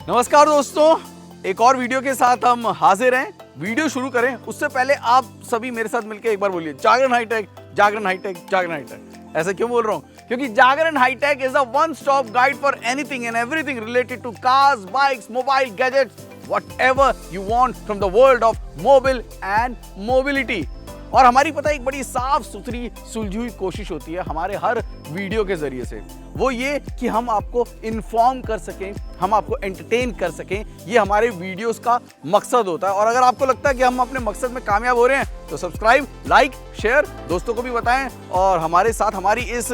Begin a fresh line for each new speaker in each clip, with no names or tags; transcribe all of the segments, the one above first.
नमस्कार दोस्तों, एक और वीडियो के साथ हम हाजिर हैं। वीडियो शुरू करें उससे पहले आप सभी मेरे साथ मिलकर एक बार बोलिए Jagran hitech, Jagran hitech, Jagran hitech. ऐसा क्यों बोल रहा हूँ? क्योंकि Jagran hitech is a one stop guide for anything and everything related to cars, bikes, mobile gadgets, whatever you want from the world of mobile and mobility। और हमारी पता एक बड़ी साफ सुथरी सुलझी हुई कोशिश होती है हमारे हर वीडियो के जरिए से, वो ये कि हम आपको इन्फॉर्म कर सकें, हम आपको एंटरटेन कर सकें। ये हमारे वीडियोस का मकसद होता है। और अगर आपको लगता है कि हम अपने मकसद में कामयाब हो रहे हैं तो सब्सक्राइब, लाइक, शेयर, दोस्तों को भी बताएं और हमारे साथ हमारी इस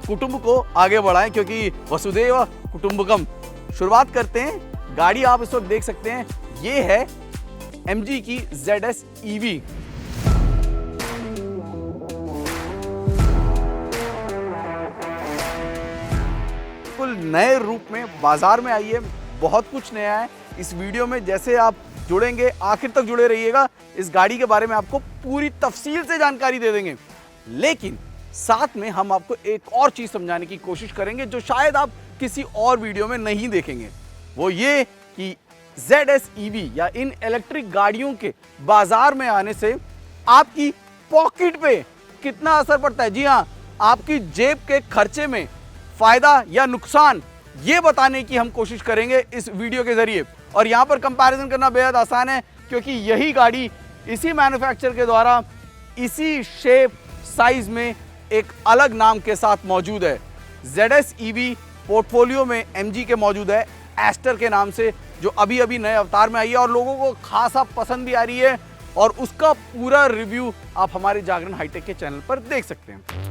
कुटुंब को आगे बढ़ाएं, क्योंकि वसुधैव कुटुंबकम। शुरुआत करते हैं। गाड़ी आप इस वक्त देख सकते हैं, ये है MG की ZS EV। बिल्कुल नए रूप में बाजार में आई है, बहुत कुछ नया है। इस वीडियो में जैसे आप जुड़ेंगे, आखिर तक जुड़े रहिएगा। इस गाड़ी के बारे में आपको पूरी तफसील से जानकारी दे देंगे, लेकिन साथ में हम आपको एक और चीज समझाने की कोशिश करेंगे जो शायद आप किसी और वीडियो में नहीं देखेंगे। वो ये कि ZS EV या इन इलेक्ट्रिक गाड़ियों के बाजार में आने से आपकी पॉकेट पे कितना असर पड़ता है। जी हाँ, आपकी जेब के खर्चे में फायदा या नुकसान, ये बताने की हम कोशिश करेंगे इस वीडियो के जरिए। और यहां पर कंपैरिजन करना बेहद आसान है, क्योंकि यही गाड़ी इसी मैन्युफैक्चरर के द्वारा इसी शेप साइज में एक अलग नाम के साथ मौजूद है। ZS EV पोर्टफोलियो में MG के मौजूद है एस्टर के नाम से, जो अभी अभी नए अवतार में आई है और लोगों को खासा पसंद भी आ रही है। और उसका पूरा रिव्यू आप हमारे जागरण हाईटेक के चैनल पर देख सकते हैं।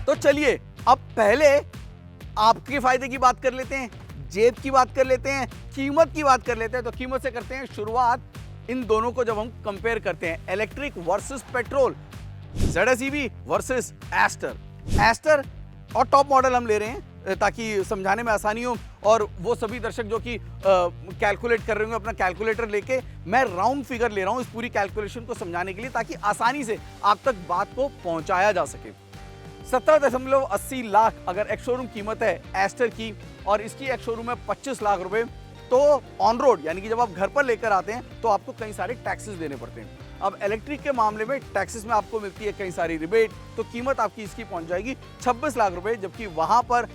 तो चलिए अब पहले आपके फायदे की बात कर लेते हैं, जेब की बात कर लेते हैं, कीमत की बात कर लेते हैं। तो कीमत से करते हैं शुरुआत। इन दोनों को जब हम कंपेयर करते हैं, electric versus petrol, ZS EV versus Astor और टॉप मॉडल हम ले रहे हैं ताकि समझाने में आसानी हो। और वो सभी दर्शक जो कि कैलकुलेट कर रहे होंगे, अपना कैलकुलेटर लेके, मैं राउंड फिगर ले रहा हूं इस पूरी कैलकुलेशन को समझाने के लिए, ताकि आसानी से आप तक बात को पहुंचाया जा सके। 17.80 लाख अगर एक्स शोरूम कीमत है एस्टर की, और इसकी एक्स शोरूम है 25 लाख रुपए, तो ऑन रोड यानी कि जब आप घर पर लेकर आते हैं तो आपको कई सारे टैक्सेस देने पड़ते हैं। अब इलेक्ट्रिक के मामले में टैक्सेस में आपको मिलती है कई सारी रिबेट, तो कीमत आपकी इसकी पहुंच जाएगी 26 लाख रुपए। जबकि वहां पर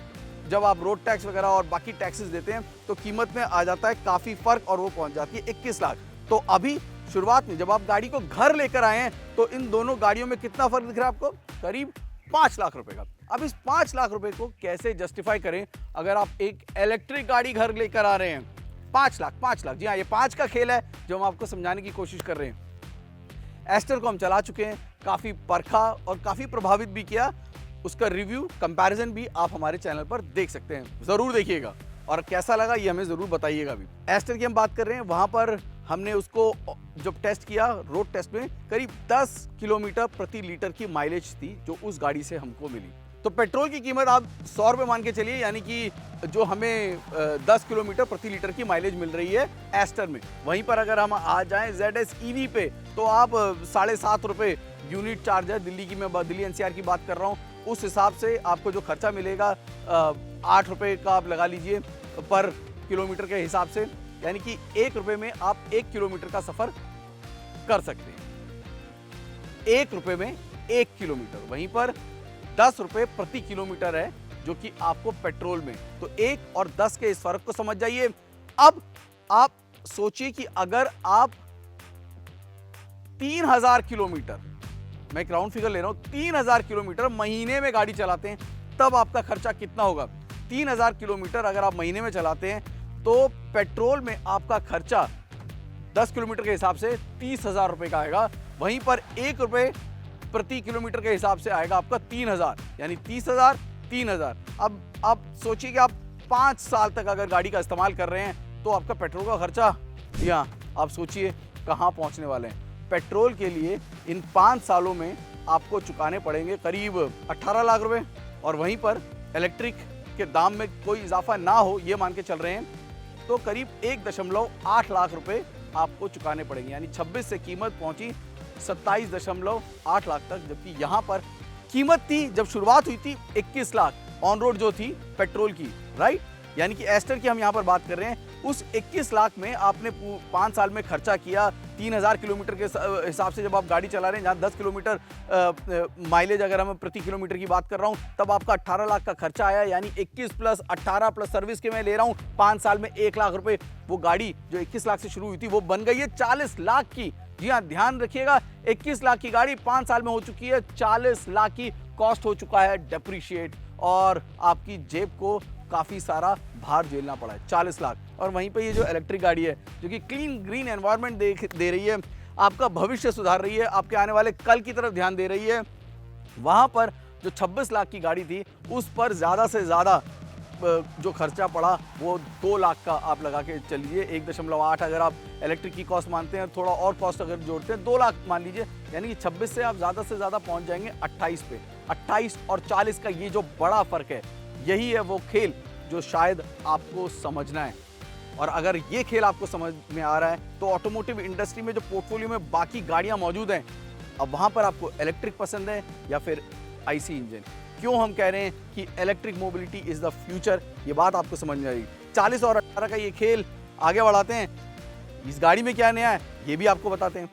जब आप रोड टैक्स वगैरह और बाकी टैक्सेस देते हैं तो कीमत में आ जाता है काफी फर्क, और वो पहुंच जाती है 21 लाख। तो अभी शुरुआत में जब आप गाड़ी को घर लेकर आए हैं तो इन दोनों गाड़ियों में कितना फर्क दिख रहा है आपको? करीब 5 लाख रुपए का। अब इस 5 लाख रुपए को कैसे जस्टिफाई करें अगर आप एक इलेक्ट्रिक गाड़ी घर लेकर आ रहे हैं? 5 लाख, जी हाँ, ये 5 का खेल है जो हम आपको समझाने की कोशिश कर रहे हैं। एस्टर को हम चला चुके हैं, काफी परखा और काफी प्रभावित भी किया। उसका रिव्यू, कंपैरिजन भी आप हमारे चैनल पर देख सकते हैं, जरूर देखिएगा और कैसा लगा ये हमें जरूर बताइएगा भी। एस्टर की हम बात कर रहे हैं, वहां पर हमने उसको जब टेस्ट किया रोड टेस्ट में, करीब 10 किलोमीटर प्रति लीटर की माइलेज थी जो उस गाड़ी से हमको मिली। तो पेट्रोल की कीमत आप 100 रुपये मान के चलिए, यानी कि जो हमें 10 किलोमीटर प्रति लीटर की माइलेज मिल रही है एस्टर में। वहीं पर अगर हम आ जाएं ZS EV पे तो आप 7.5 रुपये यूनिट चार्ज है। दिल्ली की, मैं दिल्ली NCR की बात कर रहा हूँ, उस हिसाब से आपको जो खर्चा मिलेगा 8 रुपये का आप लगा लीजिए पर किलोमीटर के हिसाब से, यानी कि 1 रुपये में आप 1 किलोमीटर का सफर कर सकते हैं। 1 रुपये में 1 किलोमीटर, वहीं पर 10 रुपये प्रति किलोमीटर है जो कि आपको पेट्रोल में। तो 1 और 10 के इस फर्क को समझ जाइए। अब आप सोचिए कि अगर आप 3000 किलोमीटर, मैं एक राउंड फिगर ले रहा हूं, 3000 किलोमीटर महीने में गाड़ी चलाते हैं, तब आपका खर्चा कितना होगा? 3000 किलोमीटर अगर आप महीने में चलाते हैं तो पेट्रोल में आपका खर्चा 10 किलोमीटर के हिसाब से 30,000 रुपए का आएगा। वहीं पर 1 रुपये प्रति किलोमीटर के हिसाब से आएगा आपका 3000, यानी 30,000, 3000। अब आप सोचिए कि आप 5 साल तक अगर गाड़ी का इस्तेमाल कर रहे हैं तो आपका पेट्रोल का खर्चा, यहाँ आप सोचिए कहाँ पहुँचने वाले हैं। पेट्रोल के लिए इन 5 सालों में आपको चुकाने पड़ेंगे करीब 18 लाख रुपए, और वहीं पर इलेक्ट्रिक के दाम में कोई इजाफा ना हो ये मान के चल रहे हैं तो करीब 1.8 लाख रुपए आपको चुकाने पड़ेंगे, यानी 26 से कीमत पहुंची 27.8 लाख तक, जबकि यहाँ पर कीमत थी जब शुरुआत हुई थी 21 लाख ऑन रोड जो थी पेट्रोल की, राइट। यानी कि एस्टर की हम यहाँ पर बात कर रहे हैं। उस 21 लाख में आपने 5 साल में खर्चा किया 3000 किलोमीटर के हिसाब से जब आप गाड़ी चला रहे हैं, जहाँ 10 किलोमीटर माइलेज अगर हम प्रति किलोमीटर की बात कर रहा हूँ, तब आपका 18 लाख का खर्चा आया। यानी 21 प्लस 18 प्लस सर्विस के मैं ले रहा हूँ 5 साल में 1 लाख रुपए। वो गाड़ी जो 21 लाख से शुरू हुई थी वो बन गई है 40 लाख की। जी हाँ, ध्यान रखिएगा, 21 लाख की गाड़ी 5 साल में हो चुकी है 40 लाख की। कॉस्ट हो चुका है डेप्रिशिएट, और आपकी जेब को काफी सारा भार झेलना पड़ा है, 40 लाख। और वहीं पे ये जो इलेक्ट्रिक गाड़ी है जो कि क्लीन ग्रीन एनवायरनमेंट दे रही है, आपका भविष्य सुधार रही है, आपके आने वाले कल की तरफ ध्यान दे रही है, वहां पर जो 26 लाख की गाड़ी थी उस पर ज्यादा से ज्यादा जो खर्चा पड़ा वो 2 लाख का आप लगा के चलिए। 1.8 अगर आप इलेक्ट्रिक की कॉस्ट मानते हैं, थोड़ा और कॉस्ट अगर जोड़ते हैं 2 लाख मान लीजिए। यानी कि 26 से आप ज़्यादा से ज़्यादा पहुंच जाएंगे 28 पे। 28 और 40 का ये जो बड़ा फर्क है, यही है वो खेल जो शायद आपको समझना है। और अगर ये खेल आपको समझ में आ रहा है तो ऑटोमोटिव इंडस्ट्री में जो पोर्टफोलियो में बाकी गाड़ियां मौजूद हैं, अब वहां पर आपको इलेक्ट्रिक पसंद है या फिर आईसी इंजन। क्यों हम कह रहे हैं कि electric mobility is the future, ये बात आपको समझ में आएगी। 40 और 18 का ये खेल आगे बढ़ाते हैं। इस गाड़ी में क्या नया है ये भी आपको बताते हैं।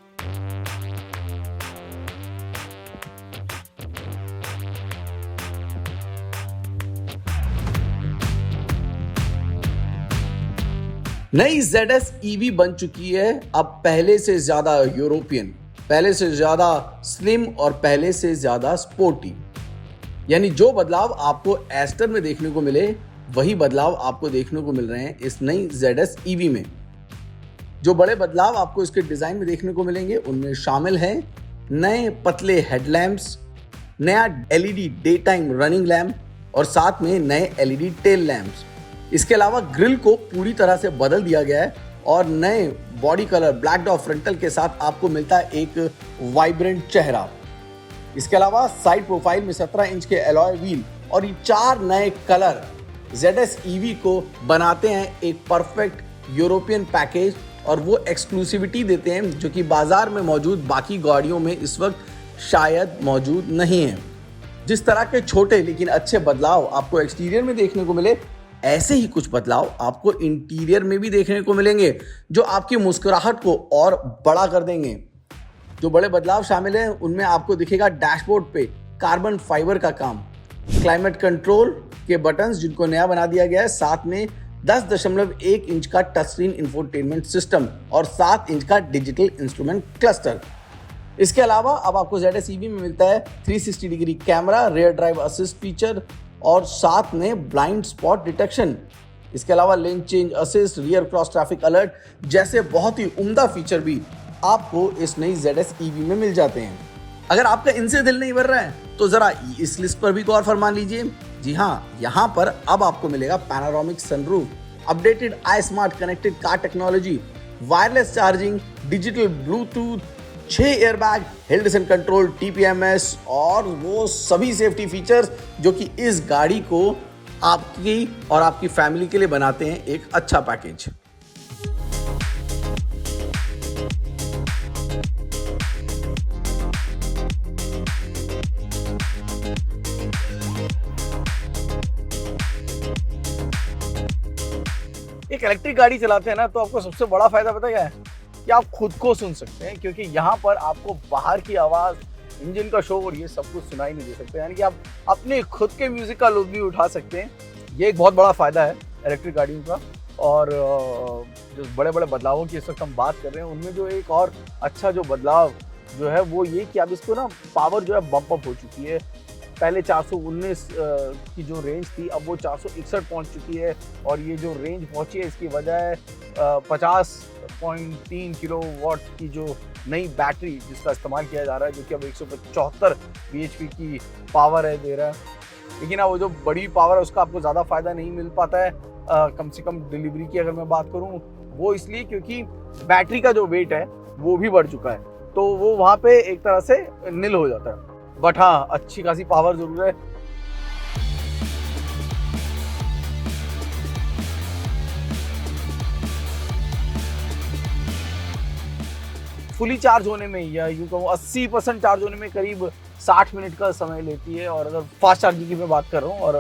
नई ZS EV बन चुकी है अब पहले से ज्यादा यूरोपियन, पहले से ज्यादा स्लिम और पहले से ज्यादा स्पोर्टी। यानी जो बदलाव आपको एस्टर में देखने को मिले वही बदलाव आपको देखने को मिल रहे हैं इस नई ZS EV में। जो बड़े बदलाव आपको इसके डिजाइन में देखने को मिलेंगे उनमें शामिल हैं नए पतले हेडलैम्प्स, नया LED day time running lamp और साथ में नए LED टेल लैम्प्स। इसके अलावा ग्रिल को पूरी तरह से बदल दिया गया है और नए body colour black dot frontal के साथ आपको मिलता है एक वाइब्रेंट चेहरा। इसके अलावा साइड प्रोफाइल में 17 इंच के एलॉय व्हील और ये 4 नए कलर ZS EV को बनाते हैं एक परफेक्ट यूरोपियन पैकेज, और वो एक्सक्लूसिविटी देते हैं जो कि बाजार में मौजूद बाकी गाड़ियों में इस वक्त शायद मौजूद नहीं है। जिस तरह के छोटे लेकिन अच्छे बदलाव आपको एक्सटीरियर में देखने को मिले, ऐसे ही कुछ बदलाव आपको इंटीरियर में भी देखने को मिलेंगे जो आपकी मुस्कुराहट को और बड़ा कर देंगे। जो बड़े बदलाव शामिल हैं उनमें आपको दिखेगा डैशबोर्ड पे कार्बन फाइबर का काम, क्लाइमेट कंट्रोल के बटन्स जिनको नया बना दिया गया है, साथ में 10.1 इंच का टच स्क्रीन इंफोटेनमेंट सिस्टम और 7 इंच का डिजिटल इंस्ट्रूमेंट क्लस्टर। इसके अलावा अब आपको ZS EV में मिलता है 360 degree camera, rear drive assist feature और साथ में ब्लाइंड स्पॉट डिटेक्शन। इसके अलावा lane change assist, rear cross traffic alert जैसे बहुत ही उम्दा फीचर भी आपको इस नई ZS EV में मिल जाते हैं। अगर आपका इनसे दिल नहीं भर रहा है तो जरा इस लिस्ट पर भी गौर फरमा लीजिए। जी हाँ, यहाँ पर अब आपको मिलेगा panoramic sunroof, updated I smart connected car technology, wireless charging, digital Bluetooth, 6 airbag, hill descent control, TPMS और वो सभी सेफ्टी फीचर्स जो कि इस गाड़ी को आपकी और आपकी फैमिली के लिए बनाते हैं एक अच्छा पैकेज। एक इलेक्ट्रिक गाड़ी चलाते हैं ना तो आपको सबसे बड़ा फायदा पता क्या है कि आप खुद को सुन सकते हैं, क्योंकि यहाँ पर आपको बाहर की आवाज़, इंजन का शोर, ये सब कुछ सुनाई नहीं दे सकते। यानी कि आप अपने खुद के म्यूजिक का लुत्फ भी उठा सकते हैं। ये एक बहुत बड़ा फायदा है इलेक्ट्रिक गाड़ियों का। और जो बड़े बड़े बदलावों की इस वक्त हम बात कर रहे हैं उनमें जो एक और अच्छा जो बदलाव जो है वो ये कि अब इसको ना पावर जो है बम्प अप हो चुकी है। पहले 419 की जो रेंज थी अब वो 461 पहुंच चुकी है, और ये जो रेंज पहुंची है इसकी वजह है 50.3 किलोवाट की जो नई बैटरी जिसका इस्तेमाल किया जा रहा है, जो कि अब 175 bhp की पावर है दे रहा है। लेकिन अब वो जो बड़ी पावर है उसका आपको ज़्यादा फायदा नहीं मिल पाता है। कम से कम डिलीवरी की अगर मैं बात करूँ वो इसलिए क्योंकि बैटरी का जो वेट है वो भी बढ़ चुका है, तो वो वहाँ पे एक तरह से निल हो जाता है। बट हाँ, अच्छी खासी पावर जरूर है। फुली चार्ज होने में या यूँ कहूँ 80% चार्ज होने में करीब 60 मिनट का समय लेती है। और अगर फास्ट चार्जिंग की मैं बात कर रहा हूँ, और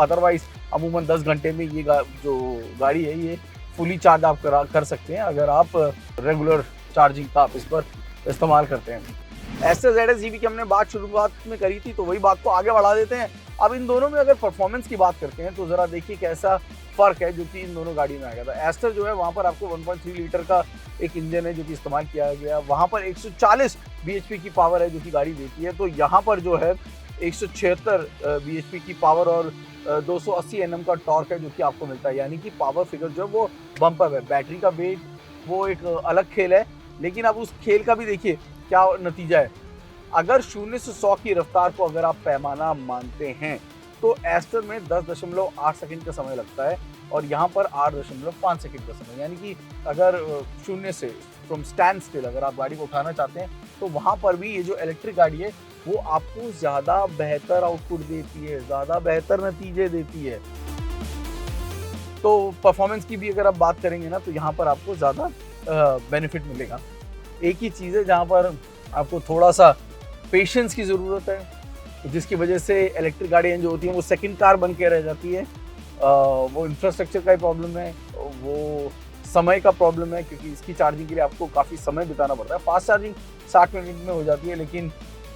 अदरवाइज अमूमन 10 घंटे में ये जो गाड़ी है ये फुली चार्ज आप कर सकते हैं अगर आप रेगुलर चार्जिंग का आप इस पर इस्तेमाल करते हैं। एस्टर ZS EV की हमने बात शुरुआत में करी थी, तो वही बात को आगे बढ़ा देते हैं। अब इन दोनों में अगर परफॉर्मेंस की बात करते हैं तो ज़रा देखिए कैसा फ़र्क है जो कि इन दोनों गाड़ी में आ गया था। एस्टर जो है वहाँ पर आपको 1.3 लीटर का एक इंजन है जो कि इस्तेमाल किया गया, वहाँ पर 140 bhp की पावर है जो कि गाड़ी देती है। तो यहाँ पर जो है 176 bhp की पावर और 280 Nm का टॉर्क है जो कि आपको मिलता है, यानी कि पावर फिगर जो है वो बम्प अप है। बैटरी का वेट वो एक अलग खेल है, लेकिन अब उस खेल का भी देखिए क्या नतीजा है। अगर 0 से 100 की रफ्तार को अगर आप पैमाना मानते हैं तो एस्टर में 10.8 सेकंड का समय लगता है और यहाँ पर 8.5 सेकंड का समय, यानी कि अगर 0 से फ्रॉम स्टैंड स्टिल अगर आप गाड़ी को उठाना चाहते हैं तो वहाँ पर भी ये जो इलेक्ट्रिक गाड़ी है वो आपको ज़्यादा बेहतर आउटपुट देती है, ज़्यादा बेहतर नतीजे देती है। तो परफॉर्मेंस की भी अगर आप बात करेंगे ना तो यहाँ पर आपको ज़्यादा बेनिफिट मिलेगा। एक ही चीज़ है जहाँ पर आपको थोड़ा सा पेशेंस की ज़रूरत है, जिसकी वजह से इलेक्ट्रिक गाड़ियाँ जो होती हैं वो सेकंड कार बन के रह जाती है। वो इंफ्रास्ट्रक्चर का ही प्रॉब्लम है, वो समय का प्रॉब्लम है, क्योंकि इसकी चार्जिंग के लिए आपको काफ़ी समय बिताना पड़ता है। फास्ट चार्जिंग 60 मिनट में हो जाती है, लेकिन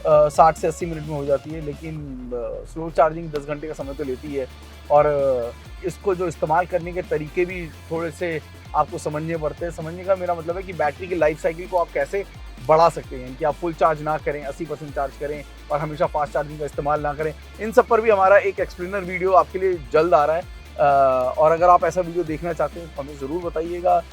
60 से 80 मिनट में हो जाती है, लेकिन स्लो चार्जिंग 10 घंटे का समय तो लेती है। और इसको जो इस्तेमाल करने के तरीके भी थोड़े से आपको समझने पड़ते हैं। समझने का मेरा मतलब है कि बैटरी की लाइफ साइकिल को आप कैसे बढ़ा सकते हैं, कि आप फुल चार्ज ना करें, 80% चार्ज करें और हमेशा फास्ट चार्जिंग का इस्तेमाल ना करें। इन सब पर भी हमारा एक एक्सप्लेनर वीडियो आपके लिए जल्द आ रहा है, और अगर आप ऐसा वीडियो देखना चाहते हैं तो हमें ज़रूर बताइएगा,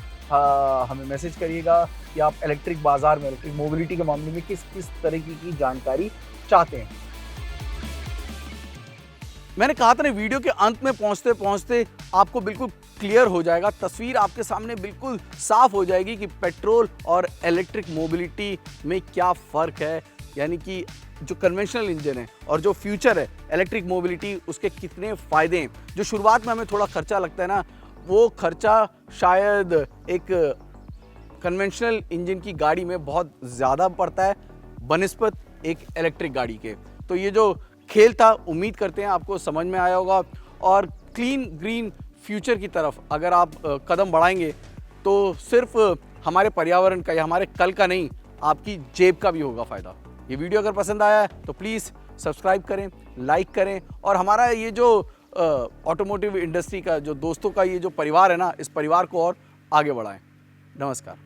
हमें मैसेज करिएगा कि आप इलेक्ट्रिक बाज़ार में, इलेक्ट्रिक मोबिलिटी के मामले में किस किस तरीके की जानकारी चाहते हैं। मैंने कहा था ना, वीडियो के अंत में पहुंचते पहुंचते आपको बिल्कुल क्लियर हो जाएगा, तस्वीर आपके सामने बिल्कुल साफ हो जाएगी कि पेट्रोल और इलेक्ट्रिक मोबिलिटी में क्या फ़र्क है, यानी कि जो कन्वेंशनल इंजन है और जो फ्यूचर है इलेक्ट्रिक मोबिलिटी, उसके कितने फ़ायदे हैं। जो शुरुआत में हमें थोड़ा खर्चा लगता है ना, वो खर्चा शायद एक कन्वेंशनल इंजन की गाड़ी में बहुत ज़्यादा पड़ता है बनिस्बत एक इलेक्ट्रिक गाड़ी के। तो ये जो खेल था, उम्मीद करते हैं आपको समझ में आया होगा, और क्लीन ग्रीन फ्यूचर की तरफ अगर आप कदम बढ़ाएंगे तो सिर्फ हमारे पर्यावरण का या हमारे कल का नहीं, आपकी जेब का भी होगा फ़ायदा। ये वीडियो अगर पसंद आया है तो प्लीज़ सब्सक्राइब करें, लाइक करें, और हमारा ये जो ऑटोमोटिव इंडस्ट्री का जो दोस्तों का ये जो परिवार है ना, इस परिवार को और आगे बढ़ाएं। नमस्कार।